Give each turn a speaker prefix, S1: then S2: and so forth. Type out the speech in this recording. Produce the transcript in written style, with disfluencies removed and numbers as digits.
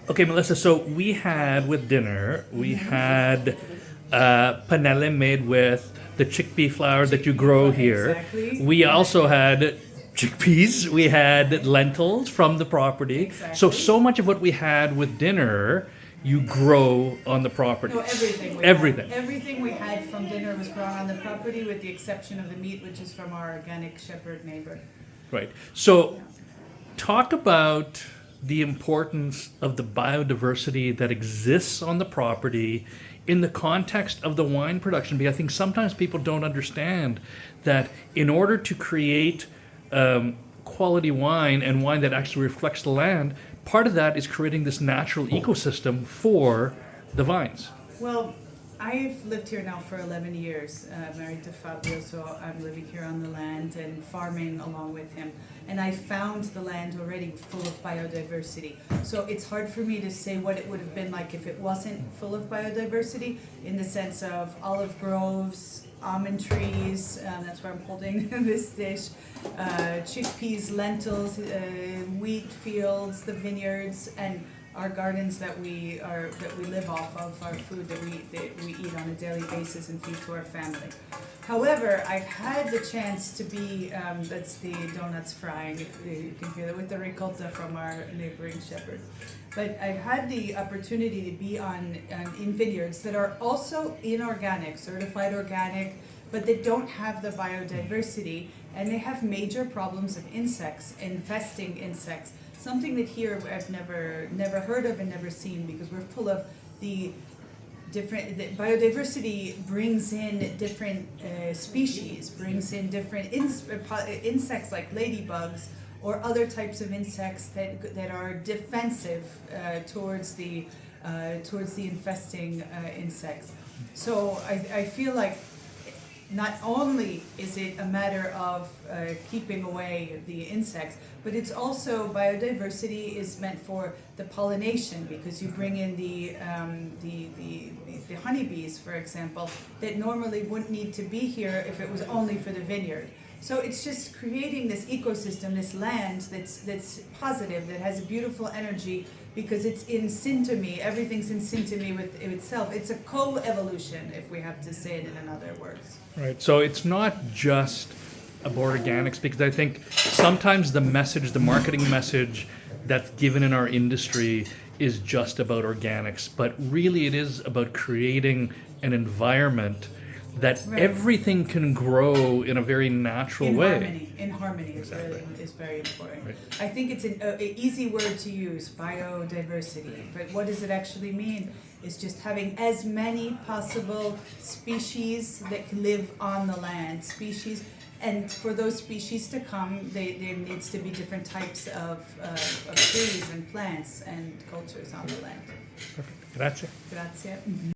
S1: Okay, Melissa, so we had with dinner, we had panelle made with the chickpea flour that you grow here.
S2: Exactly.
S1: We also had chickpeas, we had lentils from the property.
S2: Exactly.
S1: So much of what we had with dinner, you grow on the property.
S2: No, everything.
S1: Everything.
S2: Everything we had from dinner was grown on the property, with the exception of the meat, which is from our organic shepherd neighbor.
S1: Right. So, talk about the importance of the biodiversity that exists on the property in the context of the wine production, because I think sometimes people don't understand that in order to create quality wine and wine that actually reflects the land, part of that is creating this natural ecosystem for the vines.
S2: Well, I've lived here now for 11 years, married to Fabio, so I'm living here on the land and farming along with him. And I found the land already full of biodiversity. So it's hard for me to say what it would have been like if it wasn't full of biodiversity, in the sense of olive groves, almond trees, that's why I'm holding this dish, chickpeas, lentils, wheat fields, the vineyards, and our gardens that we live off of, our food that we eat on a daily basis and feed to our family. However, I've had the chance to be, that's the donuts frying, if you can hear that, with the ricotta from our neighboring shepherd. But I've had the opportunity to be in vineyards that are also inorganic, certified organic, but they don't have the biodiversity, and they have major problems of insects, infesting insects. Something that here I've never heard of and never seen, because we're full of the biodiversity brings in different species, brings in different insects like ladybugs or other types of insects that are defensive towards the infesting insects. So I feel like not only is it a matter of keeping away the insects, but it's also, biodiversity is meant for the pollination, because you bring in the honeybees, for example, that normally wouldn't need to be here if it was only for the vineyard. So it's just creating this ecosystem, this land that's positive, that has a beautiful energy, because it's in syntony. Everything's in syntony with itself. It's a co-evolution, if we have to say it in other words.
S1: Right. So it's not just about organics, because I think sometimes the marketing message that's given in our industry is just about organics, but really it is about creating an environment that everything can grow in a very natural way.
S2: In harmony exactly. is very important. Right. I think it's an easy word to use, biodiversity, but what does it actually mean? It's just having as many possible species that can live on the land, and for those species to come, there needs to be different types of trees and plants and cultures on the land.
S1: Perfect. Grazie.
S2: Grazie.